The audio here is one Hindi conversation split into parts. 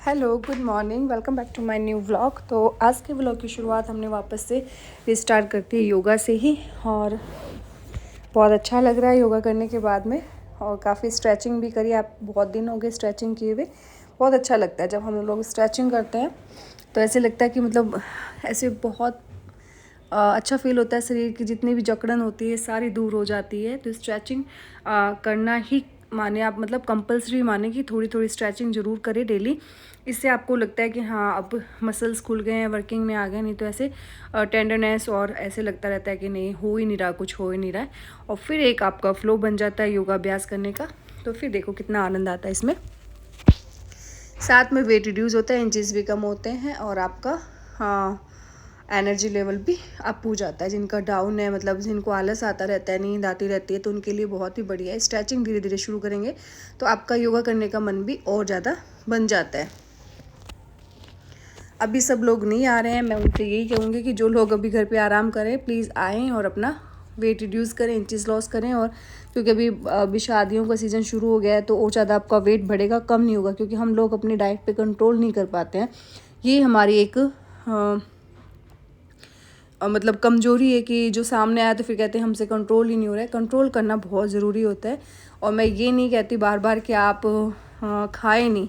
Hello, good morning, welcome back to my new vlog. तो आज के व्लॉग की शुरुआत हमने वापस से रिस्टार्ट करती है योगा से ही। और बहुत अच्छा लग रहा है योगा करने के बाद में। और काफ़ी स्ट्रेचिंग भी करी। आप बहुत दिन हो गए स्ट्रेचिंग किए हुए। बहुत अच्छा लगता है जब हम लोग स्ट्रेचिंग करते हैं तो ऐसे लगता है कि मतलब ऐसे बहुत अच्छा फील होता है। शरीर की जितनी भी जकड़न होती है सारी दूर हो जाती है। तो स्ट्रेचिंग करना ही माने आप, मतलब कंपलसरी माने कि थोड़ी थोड़ी स्ट्रेचिंग ज़रूर करें डेली। इससे आपको लगता है कि हाँ अब मसल्स खुल गए हैं, वर्किंग में आ गए। नहीं तो ऐसे टेंडरनेस और ऐसे लगता रहता है कि नहीं हो ही नहीं रहा, कुछ हो ही नहीं रहा है। और फिर एक आपका फ्लो बन जाता है योगा अभ्यास करने का। तो फिर देखो कितना आनंद आता है इसमें। साथ में वेट रिड्यूस होता है, इंचेस भी कम होते हैं और आपका हाँ एनर्जी लेवल भी अप हो जाता है। जिनका डाउन है, मतलब जिनको आलस आता रहता है, नींद आती रहती है, तो उनके लिए बहुत ही बढ़िया है। स्ट्रेचिंग धीरे धीरे शुरू करेंगे तो आपका योगा करने का मन भी और ज़्यादा बन जाता है। अभी सब लोग नहीं आ रहे हैं, मैं उनसे यही कहूँगी कि जो लोग अभी घर पे आराम करें प्लीज़ आएँ और अपना वेट रिड्यूस करें, इंचेस लॉस करें। और क्योंकि अभी शादियों का सीज़न शुरू हो गया है तो और ज़्यादा आपका वेट बढ़ेगा, कम नहीं होगा। क्योंकि हम लोग अपनी डाइट पे कंट्रोल नहीं कर पाते हैं। ये हमारी एक मतलब कमज़ोरी है कि जो सामने आया तो फिर कहते हैं हमसे कंट्रोल ही नहीं हो रहा है। कंट्रोल करना बहुत ज़रूरी होता है। और मैं ये नहीं कहती बार बार कि आप खाएं नहीं,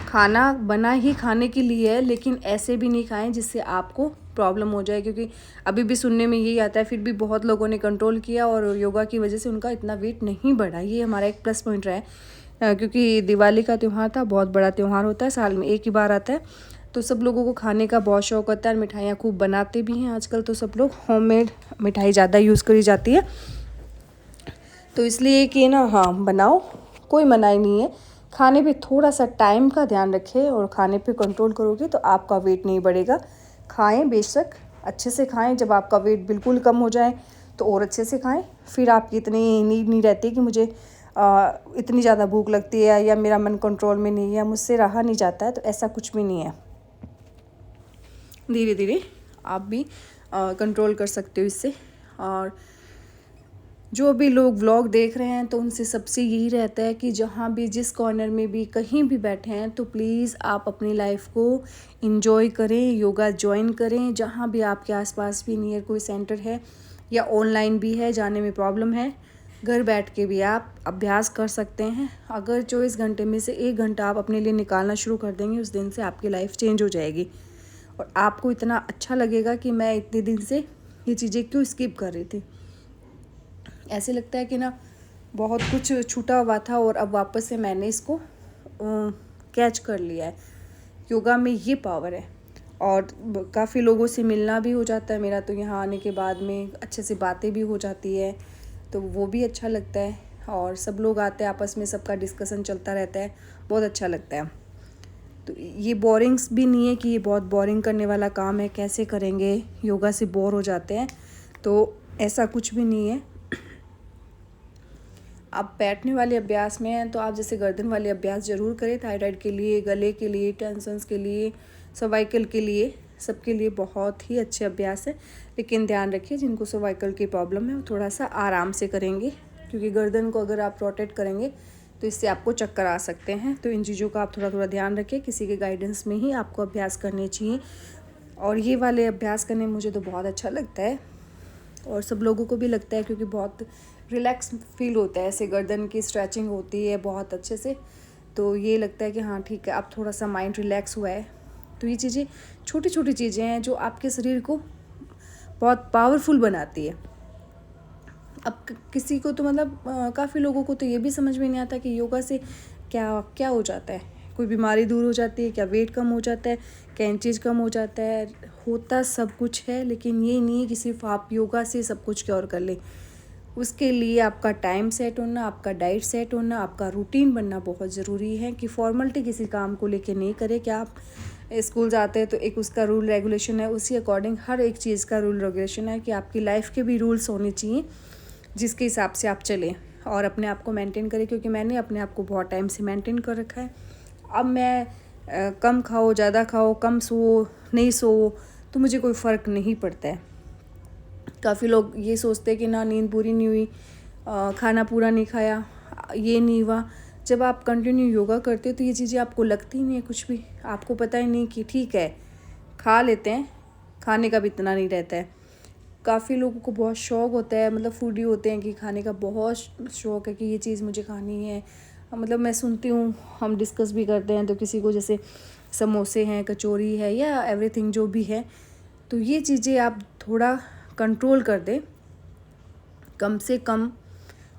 खाना बना ही खाने के लिए है, लेकिन ऐसे भी नहीं खाएं जिससे आपको प्रॉब्लम हो जाए। क्योंकि अभी भी सुनने में यही आता है, फिर भी बहुत लोगों ने कंट्रोल किया और योगा की वजह से उनका इतना वेट नहीं बढ़ा। ये हमारा एक प्लस पॉइंट रहा है। क्योंकि दिवाली का त्यौहार था, बहुत बड़ा त्यौहार होता है, साल में एक ही बार आता है। तो सब लोगों को खाने का बहुत शौक होता है और मिठाइयाँ खूब बनाते भी हैं आजकल। तो सब लोग होममेड मिठाई ज़्यादा यूज़ करी जाती है। तो इसलिए कि ना हाँ बनाओ, कोई मनाही नहीं है। खाने पे थोड़ा सा टाइम का ध्यान रखें और खाने पे कंट्रोल करोगे तो आपका वेट नहीं बढ़ेगा। खाएं बेशक, अच्छे से खाएं। जब आपका वेट बिल्कुल कम हो जाए तो और अच्छे से खाएं। फिर आपकी इतनी नीड नहीं रहती कि मुझे इतनी ज़्यादा भूख लगती है या मेरा मन कंट्रोल में नहीं है, मुझसे रहा नहीं जाता है। तो ऐसा कुछ भी नहीं है। धीरे धीरे आप भी कंट्रोल कर सकते हो इससे। और जो भी लोग व्लॉग देख रहे हैं तो उनसे सबसे यही रहता है कि जहाँ भी, जिस कॉर्नर में भी, कहीं भी बैठे हैं तो प्लीज़ आप अपनी लाइफ को इंजॉय करें, योगा ज्वाइन करें। जहाँ भी आपके आसपास भी नियर कोई सेंटर है या ऑनलाइन भी है, जाने में प्रॉब्लम है, घर बैठ के भी आप अभ्यास कर सकते हैं। अगर 24 घंटे में से 1 घंटा आप अपने लिए निकालना शुरू कर देंगे, उस दिन से आपकी लाइफ चेंज हो जाएगी। और आपको इतना अच्छा लगेगा कि मैं इतने दिन से ये चीज़ें क्यों स्किप कर रही थी। ऐसे लगता है कि ना बहुत कुछ छूटा हुआ था और अब वापस से मैंने इसको कैच कर लिया है। योगा में ये पावर है। और काफ़ी लोगों से मिलना भी हो जाता है मेरा, तो यहाँ आने के बाद में अच्छे से बातें भी हो जाती है, तो वो भी अच्छा लगता है। और सब लोग आते हैं, आपस में सबका डिस्कशन चलता रहता है, बहुत अच्छा लगता है। तो ये बोरिंग्स भी नहीं है कि ये बहुत बोरिंग करने वाला काम है, कैसे करेंगे, योगा से बोर हो जाते हैं, तो ऐसा कुछ भी नहीं है। आप बैठने वाले अभ्यास में हैं तो आप जैसे गर्दन वाले अभ्यास ज़रूर करें। थायराइड के लिए, गले के लिए, टेंशन्स के लिए, सर्वाइकल के लिए, सबके लिए बहुत ही अच्छे अभ्यास है। लेकिन ध्यान रखिए जिनको सर्वाइकल की प्रॉब्लम है वो थोड़ा सा आराम से करेंगे। क्योंकि गर्दन को अगर आप रोटेट करेंगे तो इससे आपको चक्कर आ सकते हैं। तो इन चीज़ों का आप थोड़ा थोड़ा ध्यान रखें। किसी के गाइडेंस में ही आपको अभ्यास करने चाहिए। और ये वाले अभ्यास करने में मुझे तो बहुत अच्छा लगता है और सब लोगों को भी लगता है, क्योंकि बहुत रिलैक्स फील होता है। ऐसे गर्दन की स्ट्रेचिंग होती है बहुत अच्छे से, तो ये लगता है कि हाँ ठीक है, अब थोड़ा सा माइंड रिलैक्स हुआ है। तो ये चीज़ें छोटी छोटी चीज़ें हैं जो आपके शरीर को बहुत पावरफुल बनाती है। अब किसी को तो मतलब काफ़ी लोगों को तो ये भी समझ में नहीं आता कि योगा से क्या क्या हो जाता है। कोई बीमारी दूर हो जाती है क्या, वेट कम हो जाता है क्या, इंचेज कम हो जाता है। होता सब कुछ है, लेकिन ये नहीं है कि सिर्फ आप योगा से सब कुछ क्योर कर ले। उसके लिए आपका टाइम सेट होना, आपका डाइट सेट होना, आपका रूटीन बनना बहुत ज़रूरी है। कि फॉर्मेलिटी किसी काम को लेके नहीं करे। कि आप स्कूल जाते हैं तो एक उसका रूल रेगुलेशन है, उसी अकॉर्डिंग हर एक चीज़ का रूल रेगुलेशन है। कि आपकी लाइफ के भी रूल्स होने चाहिए जिसके हिसाब से आप चलें और अपने आप को मेंटेन करें। क्योंकि मैंने अपने आप को बहुत टाइम से मेंटेन कर रखा है। अब मैं कम खाओ, ज़्यादा खाओ, कम सो, नहीं सो, तो मुझे कोई फ़र्क नहीं पड़ता है। काफ़ी लोग ये सोचते हैं कि ना नींद पूरी नहीं हुई, खाना पूरा नहीं खाया, ये नहीं हुआ, जब आप कंटिन्यू योगा करते हो तो ये चीज़ें आपको लगती ही नहीं है कुछ भी, आपको पता ही नहीं कि ठीक है खा लेते हैं, खाने का भी इतना नहीं रहता है। काफ़ी लोगों को बहुत शौक़ होता है, मतलब फूडी होते हैं कि खाने का बहुत शौक़ है कि ये चीज़ मुझे खानी है। मतलब मैं सुनती हूँ, हम डिस्कस भी करते हैं, तो किसी को जैसे समोसे हैं, कचौरी है या एवरीथिंग जो भी है, तो ये चीज़ें आप थोड़ा कंट्रोल कर दें कम से कम।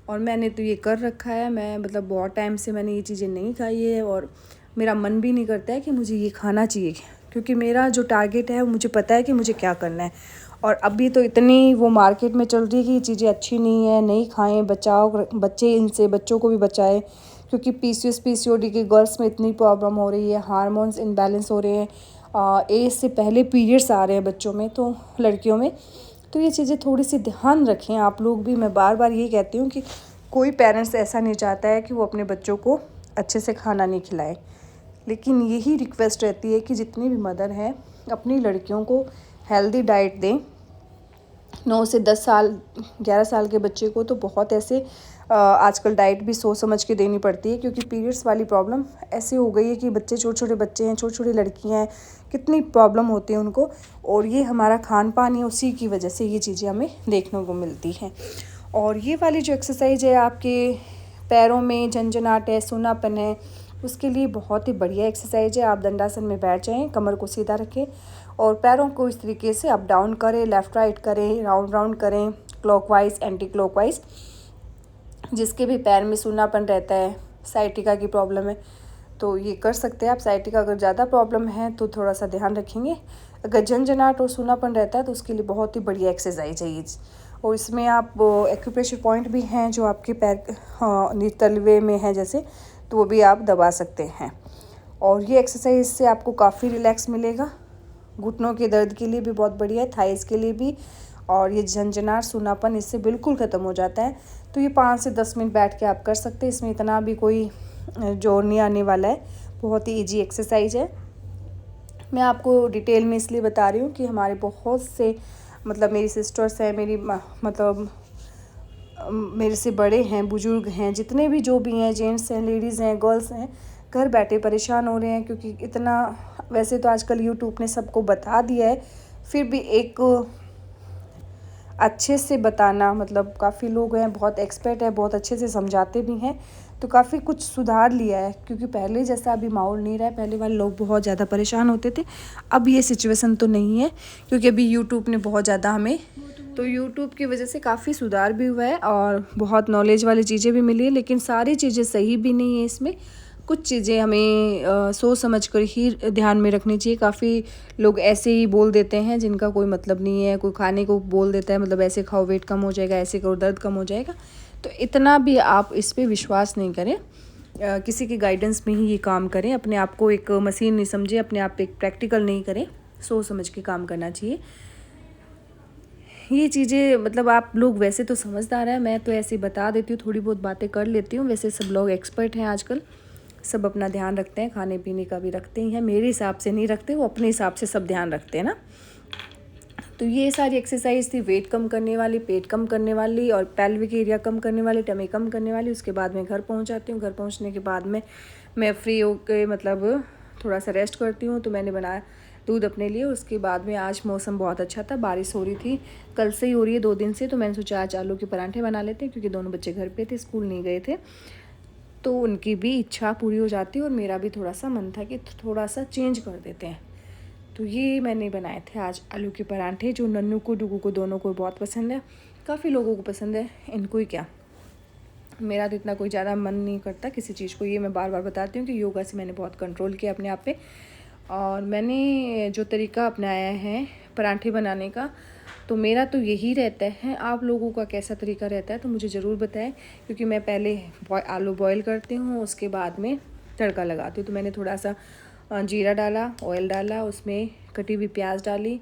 और मैंने तो ये कर रखा है, मैं मतलब बहुत टाइम से मैंने ये चीज़ें नहीं खाई है और मेरा मन भी नहीं करता है कि मुझे ये खाना चाहिए, क्योंकि मेरा जो टारगेट है वो मुझे पता है कि मुझे क्या करना है। और अभी तो इतनी वो मार्केट में चल रही है कि ये चीज़ें अच्छी नहीं है, नहीं खाएं, बचाओ बच्चे इनसे, बच्चों को भी बचाएं, क्योंकि PCOD की गर्ल्स में इतनी प्रॉब्लम हो रही है, हार्मोन्स इनबैलेंस हो रहे हैं, एज से पहले पीरियड्स आ रहे हैं बच्चों में, तो लड़कियों में। तो ये चीज़ें थोड़ी सी ध्यान रखें आप लोग भी। मैं बार बार ये कहती हूँ कि कोई पेरेंट्स ऐसा नहीं चाहता है कि वो अपने बच्चों को अच्छे से खाना नहीं खिलाए, लेकिन यही रिक्वेस्ट रहती है कि जितनी भी मदर हैं अपनी लड़कियों को हेल्दी डाइट दें। 9 से 10 साल 11 साल के बच्चे को तो बहुत ऐसे आजकल डाइट भी सोच समझ के देनी पड़ती है, क्योंकि पीरियड्स वाली प्रॉब्लम ऐसे हो गई है कि बच्चे छोटे छोटे बच्चे हैं, छोटी छोटी लड़कियां हैं, कितनी प्रॉब्लम होती है उनको। और ये हमारा खान पान है, उसी की वजह से ये चीज़ें हमें देखने को मिलती हैं। और ये वाली जो एक्सरसाइज है, आपके पैरों में झंझनाहट है, सूनापन है, उसके लिए बहुत ही बढ़िया एक्सरसाइज है। आप दंडासन में बैठ जाएं, कमर को सीधा रखें और पैरों को इस तरीके से अप डाउन करें, लेफ़्ट राइट करें, राउंड राउंड करें, क्लॉकवाइज एंटी क्लॉकवाइज। जिसके भी पैर में सूनापन रहता है, साइटिका की प्रॉब्लम है, तो ये कर सकते हैं आप। साइटिका अगर ज़्यादा प्रॉब्लम है तो थोड़ा सा ध्यान रखेंगे। अगर झंझनाहट और सूनापन रहता है तो उसके लिए बहुत ही बढ़िया एक्सरसाइज है ये। और इसमें आप एक्यूप्रेशर पॉइंट भी हैं जो आपके पैर तलवे में है जैसे, तो वो भी आप दबा सकते हैं। और ये एक्सरसाइज से आपको काफ़ी रिलैक्स मिलेगा। घुटनों के दर्द के लिए भी बहुत बढ़िया है, थाइस के लिए भी। और ये झंझनाहट सूनापन इससे बिल्कुल ख़त्म हो जाता है। तो ये 5 से 10 मिनट बैठ के आप कर सकते हैं, इसमें इतना भी कोई जोर नहीं आने वाला है, बहुत ही ईजी एक्सरसाइज है। मैं आपको डिटेल में इसलिए बता रही हूँ कि हमारे बहुत से मतलब मेरी सिस्टर्स हैं, मतलब मेरे से बड़े हैं, बुजुर्ग हैं, जितने भी जो भी हैं, जेंट्स हैं, लेडीज़ हैं, गर्ल्स हैं, घर बैठे परेशान हो रहे हैं। क्योंकि इतना वैसे तो आजकल यूट्यूब ने सबको बता दिया है, फिर भी एक अच्छे से बताना, मतलब काफ़ी लोग हैं, बहुत एक्सपर्ट है, बहुत अच्छे से समझाते भी हैं, तो काफ़ी कुछ सुधार लिया है। क्योंकि पहले जैसा अभी माहौल नहीं रहा है, पहले वाले लोग बहुत ज़्यादा परेशान होते थे, अब ये सिचुएशन तो नहीं है, क्योंकि अभी यूट्यूब ने बहुत ज़्यादा हमें, तो यूट्यूब की वजह से काफ़ी सुधार भी हुआ है और बहुत नॉलेज वाली चीज़ें भी मिली है। लेकिन सारी चीज़ें सही भी नहीं है, इसमें कुछ चीज़ें हमें सोच समझ कर ही ध्यान में रखनी चाहिए। काफ़ी लोग ऐसे ही बोल देते हैं जिनका कोई मतलब नहीं है, कोई खाने को बोल देता है, मतलब ऐसे खाओ वेट कम हो जाएगा, ऐसे करो दर्द कम हो जाएगा, तो इतना भी आप इस पर विश्वास नहीं करें। किसी के गाइडेंस में ही ये काम करें, अपने आप को एक मशीन नहीं समझे, अपने आप पे एक प्रैक्टिकल नहीं करें, सोच समझ के काम करना चाहिए। ये चीज़ें मतलब आप लोग वैसे तो समझदार हैं, मैं तो ऐसे बता देती हूँ, थोड़ी बहुत बातें कर लेती हूँ। वैसे सब लोग एक्सपर्ट हैं आजकल, सब अपना ध्यान रखते हैं, खाने पीने का भी रखते ही हैं। मेरे हिसाब से नहीं रखते, वो अपने हिसाब से सब ध्यान रखते हैं ना। तो ये सारी एक्सरसाइज थी वेट कम करने वाली, पेट कम करने वाली और पेल्विक एरिया कम करने वाली, टमी कम करने वाली। उसके बाद मैं घर पहुँच जाती हूँ। घर पहुँचने के बाद में मैं फ्री होकर मतलब थोड़ा सा रेस्ट करती हूँ। तो मैंने बनाया दूध अपने लिए। उसके बाद में आज मौसम बहुत अच्छा था, बारिश हो रही थी, कल से ही हो रही है 2 दिन से। तो मैंने सोचा आज आलू के पराठे बना लेते हैं, क्योंकि दोनों बच्चे घर पे थे, स्कूल नहीं गए थे, तो उनकी भी इच्छा पूरी हो जाती और मेरा भी थोड़ा सा मन था कि थोड़ा सा चेंज कर देते हैं। तो ये मैंने बनाए थे आज आलू के पराठे, जो नन्नू को डुगू को दोनों को बहुत पसंद है। काफ़ी लोगों को पसंद है, इनको ही क्या, मेरा तो इतना कोई ज़्यादा मन नहीं करता किसी चीज़ को। ये मैं बार बार बताती हूँ कि योगा से मैंने बहुत कंट्रोल किया अपने आप पे। और मैंने जो तरीका अपनाया है पराठे बनाने का, तो मेरा तो यही रहता है। आप लोगों का कैसा तरीका रहता है तो मुझे ज़रूर बताएं, क्योंकि मैं पहले आलू बॉयल करती हूँ, उसके बाद में तड़का लगाती हूँ। तो मैंने थोड़ा सा जीरा डाला, ऑयल डाला, उसमें कटी हुई प्याज डाली,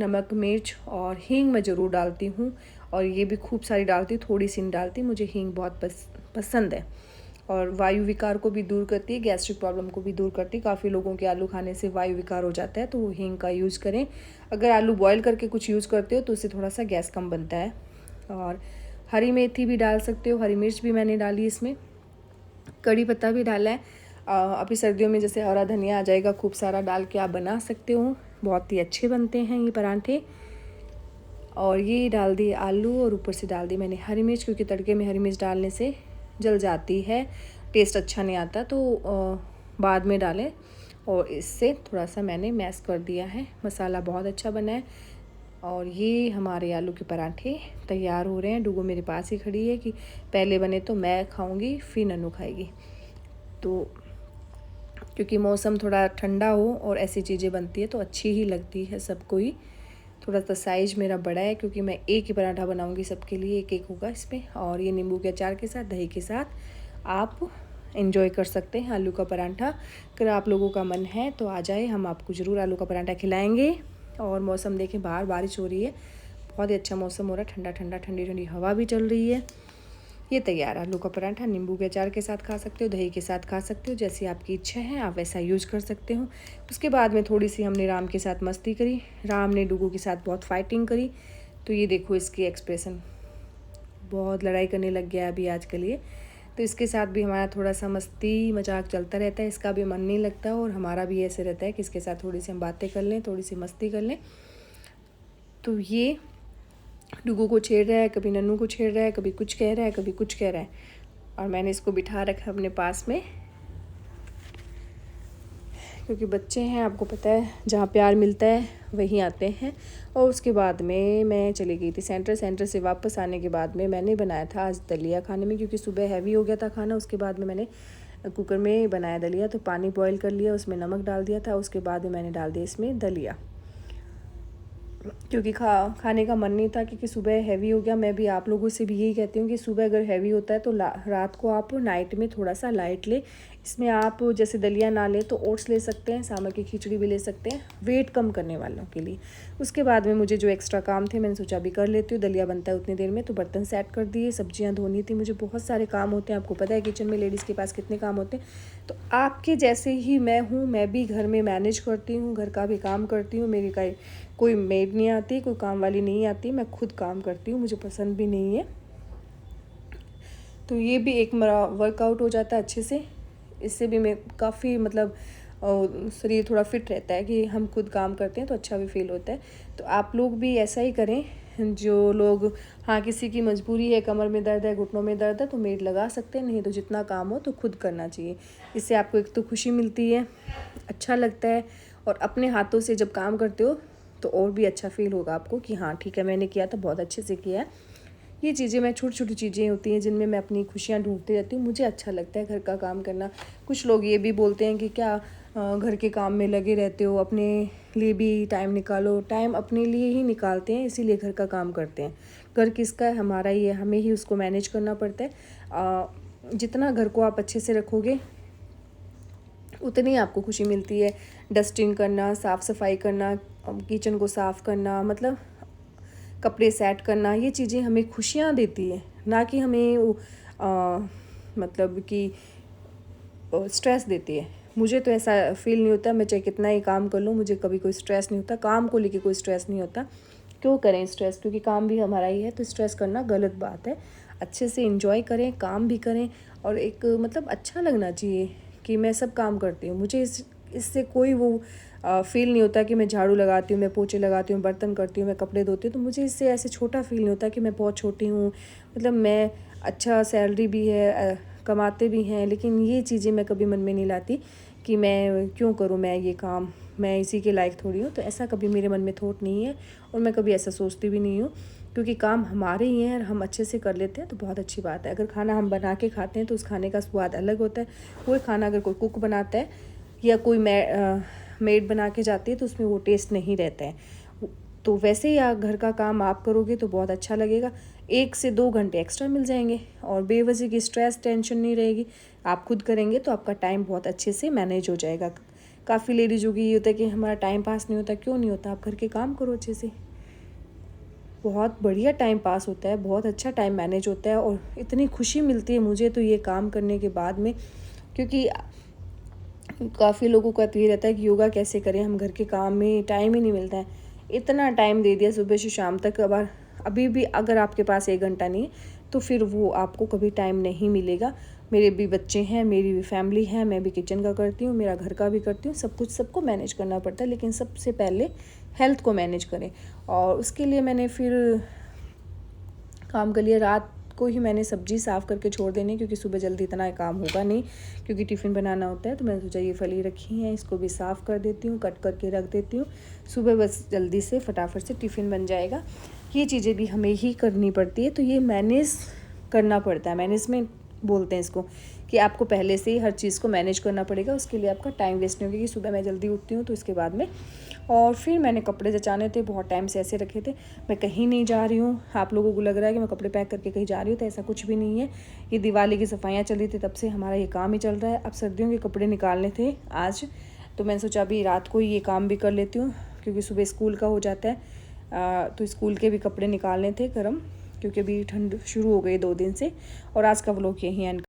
नमक मिर्च और हींग मैं ज़रूर डालती हूँ। और ये भी खूब सारी डालती हूँ, थोड़ी सी नहीं डालती, मुझे हींग बहुत पसंद है। और वायु विकार को भी दूर करती है, गैस्ट्रिक प्रॉब्लम को भी दूर करती है। काफ़ी लोगों के आलू खाने से वायु विकार हो जाता है, तो वो हींग का यूज़ करें। अगर आलू बॉयल करके कुछ यूज़ करते हो तो उससे थोड़ा सा गैस कम बनता है। और हरी मेथी भी डाल सकते हो, हरी मिर्च भी मैंने डाली इसमें। कड़ी पत्ता भी डाला है। अभी सर्दियों में जैसे हरा धनिया आ जाएगा, खूब सारा डाल के आप बना सकते हो, बहुत ही अच्छे बनते हैं ये पराठे। और ये डाल दिए आलू और ऊपर से डाल दी मैंने हरी मिर्च, क्योंकि तड़के में हरी मिर्च डालने से जल जाती है, टेस्ट अच्छा नहीं आता, तो बाद में डालें। और इससे थोड़ा सा मैंने मैश कर दिया है। मसाला बहुत अच्छा बना है। और ये हमारे आलू के पराठे तैयार हो रहे हैं। डुगू मेरे पास ही खड़ी है कि पहले बने तो मैं खाऊंगी, फिर नन्नू खाएगी। तो क्योंकि मौसम थोड़ा ठंडा हो और ऐसी चीज़ें बनती है तो अच्छी ही लगती है सबको ही। थोड़ा सा साइज़ मेरा बड़ा है, क्योंकि मैं एक ही पराठा बनाऊंगी सबके लिए, एक एक होगा इसमें। और ये नींबू के अचार के साथ, दही के साथ आप एंजॉय कर सकते हैं आलू का पराठा। अगर आप लोगों का मन है तो आ जाए, हम आपको ज़रूर आलू का पराठा खिलाएंगे। और मौसम देखें, बाहर बारिश हो रही है, बहुत ही अच्छा मौसम हो रहा है, ठंडा ठंडा ठंडी ठंडी हवा भी चल रही है। ये तैयार आलू का पराठा नींबू के अचार के साथ खा सकते हो, दही के साथ खा सकते हो, जैसी आपकी इच्छा है आप वैसा यूज कर सकते हो। उसके बाद में थोड़ी सी हमने राम के साथ मस्ती करी, राम ने डुगू के साथ बहुत फाइटिंग करी। तो ये देखो इसकी एक्सप्रेशन, बहुत लड़ाई करने लग गया अभी आजकल ये। तो इसके साथ भी हमारा थोड़ा सा मस्ती मजाक चलता रहता है, इसका भी मन नहीं लगता और हमारा भी ऐसे रहता है कि इसके साथ थोड़ी सी हम बातें कर लें, थोड़ी सी मस्ती कर लें। तो ये डुगू को छेड़ रहा है, कभी नन्नू को छेड़ रहा है, कभी कुछ कह रहा है, कभी कुछ कह रहा है। और मैंने इसको बिठा रखा अपने पास में, क्योंकि बच्चे हैं, आपको पता है जहाँ प्यार मिलता है वहीं आते हैं। और उसके बाद में मैं चली गई थी सेंटर से वापस आने के बाद में मैंने बनाया था आज दलिया खाने में, क्योंकि सुबह हैवी हो गया था खाना। उसके बाद में मैंने कुकर में बनाया दलिया, तो पानी बॉईल कर लिया, उसमें नमक डाल दिया था। उसके बाद में मैंने डाल दिया इसमें दलिया, क्योंकि खाने का मन नहीं था, क्योंकि सुबह हैवी हो गया। मैं भी आप लोगों से भी यही कहती हूँ कि सुबह अगर हैवी होता है तो रात को आप नाइट में थोड़ा सा लाइट ले। इसमें आप जैसे दलिया ना ले तो ओट्स ले सकते हैं, सामा की खिचड़ी भी ले सकते हैं, वेट कम करने वालों के लिए। उसके बाद में मुझे जो एक्स्ट्रा काम थे मैंने सोचा अभी कर लेती हूँ, दलिया बनता है उतनी देर में। तो बर्तन सेट कर दिए, सब्जियाँ धोनी थी, मुझे बहुत सारे काम होते हैं, आपको पता है किचन में लेडीज़ के पास कितने काम होते हैं। तो आपके जैसे ही मैं हूँ, मैं भी घर में मैनेज करती हूँ, घर का भी काम करती हूँ। मेरी कोई मेड नहीं आती, कोई काम वाली नहीं आती, मैं खुद काम करती हूँ, मुझे पसंद भी नहीं है। तो ये भी एक मेरा वर्कआउट हो जाता है अच्छे से। इससे भी मैं काफ़ी मतलब शरीर थोड़ा फिट रहता है कि हम खुद काम करते हैं तो अच्छा भी फील होता है। तो आप लोग भी ऐसा ही करें। जो लोग, हाँ किसी की मजबूरी है, कमर में दर्द है, घुटनों में दर्द है, तो मेड लगा सकते हैं, नहीं तो जितना काम हो तो खुद करना चाहिए। इससे आपको एक तो खुशी मिलती है, अच्छा लगता है, और अपने हाथों से जब काम करते हो तो और भी अच्छा फील होगा आपको कि हाँ ठीक है मैंने किया था, बहुत अच्छे से किया है। ये चीज़ें, मैं छोटी छोटी चीज़ें होती हैं जिनमें मैं अपनी खुशियाँ ढूंढती रहती हूँ। मुझे अच्छा लगता है घर का काम करना। कुछ लोग ये भी बोलते हैं कि क्या घर के काम में लगे रहते हो, अपने लिए भी टाइम निकालो। टाइम अपने लिए ही निकालते हैं, इसीलिए घर का काम करते हैं। घर किसका है? हमारा ही है, हमें ही उसको मैनेज करना पड़ता है। जितना घर को आप अच्छे से रखोगे उतनी आपको खुशी मिलती है। डस्टिंग करना, साफ़ सफाई करना, किचन को साफ़ करना, मतलब कपड़े सेट करना, ये चीज़ें हमें खुशियाँ देती है, ना कि हमें मतलब कि स्ट्रेस देती है। मुझे तो ऐसा फील नहीं होता, मैं चाहे कितना ही काम कर लूँ, मुझे कभी कोई स्ट्रेस नहीं होता, काम को लेके कोई स्ट्रेस नहीं होता। क्यों करें स्ट्रेस? क्योंकि काम भी हमारा ही है, तो स्ट्रेस करना गलत बात है। अच्छे से एंजॉय करें, काम भी करें, और एक मतलब अच्छा लगना चाहिए कि मैं सब काम करती हूँ। मुझे इससे कोई वो फील नहीं होता कि मैं झाड़ू लगाती हूँ, मैं पोछे लगाती हूँ, बर्तन करती हूँ, मैं कपड़े धोती हूँ, तो मुझे इससे ऐसे छोटा फील नहीं होता कि मैं बहुत छोटी हूँ। मतलब मैं अच्छा सैलरी भी है, कमाते भी हैं, लेकिन ये चीज़ें मैं कभी मन में नहीं लाती कि मैं क्यों करूँ मैं ये काम, मैं इसी के लायक थोड़ी हूँ। तो ऐसा कभी मेरे मन में थॉट नहीं है, और मैं कभी ऐसा सोचती भी नहीं हूँ, क्योंकि काम हमारे ही हैं और हम अच्छे से कर लेते हैं तो बहुत अच्छी बात है। अगर खाना हम बना के खाते हैं तो उस खाने का स्वाद अलग होता है। कोई खाना अगर कोई कुक बनाता है या कोई मेड बना के जाती है तो उसमें वो टेस्ट नहीं रहता है। तो वैसे ही घर का काम आप करोगे तो बहुत अच्छा लगेगा। 1 से 2 घंटे एक्स्ट्रा मिल जाएंगे और बेवजह की स्ट्रेस टेंशन नहीं रहेगी। आप खुद करेंगे तो आपका टाइम बहुत अच्छे से मैनेज हो जाएगा। काफ़ी लेडीज़ों की ये होता है कि हमारा टाइम पास नहीं होता। क्यों नहीं होता? आप घर के काम करो अच्छे से, बहुत बढ़िया टाइम पास होता है, बहुत अच्छा टाइम मैनेज होता है, और इतनी खुशी मिलती है मुझे तो ये काम करने के बाद में। क्योंकि काफ़ी लोगों का तो ये रहता है कि योगा कैसे करें, हम घर के काम में टाइम ही नहीं मिलता है। इतना टाइम दे दिया सुबह से शाम तक, अभी भी अगर आपके पास 1 घंटा नहीं तो फिर वो आपको कभी टाइम नहीं मिलेगा। मेरे भी बच्चे हैं, मेरी भी फैमिली है, मैं भी किचन का करती हूँ, मेरा घर का भी करती हूँ, सब कुछ सबको मैनेज करना पड़ता है। लेकिन सबसे पहले हेल्थ को मैनेज करें, और उसके लिए मैंने फिर काम कर लिया। रात को ही मैंने सब्ज़ी साफ़ करके छोड़ देनी, क्योंकि सुबह जल्दी इतना काम होगा नहीं, क्योंकि टिफ़िन बनाना होता है। तो मैंने सोचा ये फली रखी हैं, इसको भी साफ़ कर देती हूँ, कट करके रख देती हूँ, सुबह बस जल्दी से फटाफट से टिफ़िन बन जाएगा। ये चीज़ें भी हमें ही करनी पड़ती है, तो ये मैनेज करना पड़ता है। मैनेजमेंट बोलते हैं इसको, कि आपको पहले से ही हर चीज़ को मैनेज करना पड़ेगा। उसके लिए आपका टाइम वेस्ट नहीं होगा, कि सुबह मैं जल्दी उठती हूँ तो इसके बाद में। और फिर मैंने कपड़े जचाने थे, बहुत टाइम से ऐसे रखे थे। मैं कहीं नहीं जा रही हूँ, आप लोगों को लग रहा है कि मैं कपड़े पैक करके कहीं जा रही हूँ, तो ऐसा कुछ भी नहीं है। ये दिवाली की सफाइयाँ चल रही थी, तब से हमारा ये काम ही चल रहा है। अब सर्दियों के कपड़े निकालने थे आज, तो मैंने सोचा अभी रात को ही ये काम भी कर लेती हूँ, क्योंकि सुबह स्कूल का हो जाता है। तो स्कूल के भी कपड़े निकालने थे गर्म, क्योंकि अभी ठंड शुरू हो गई 2 दिन से। और आज का व्लॉग यहीं एंड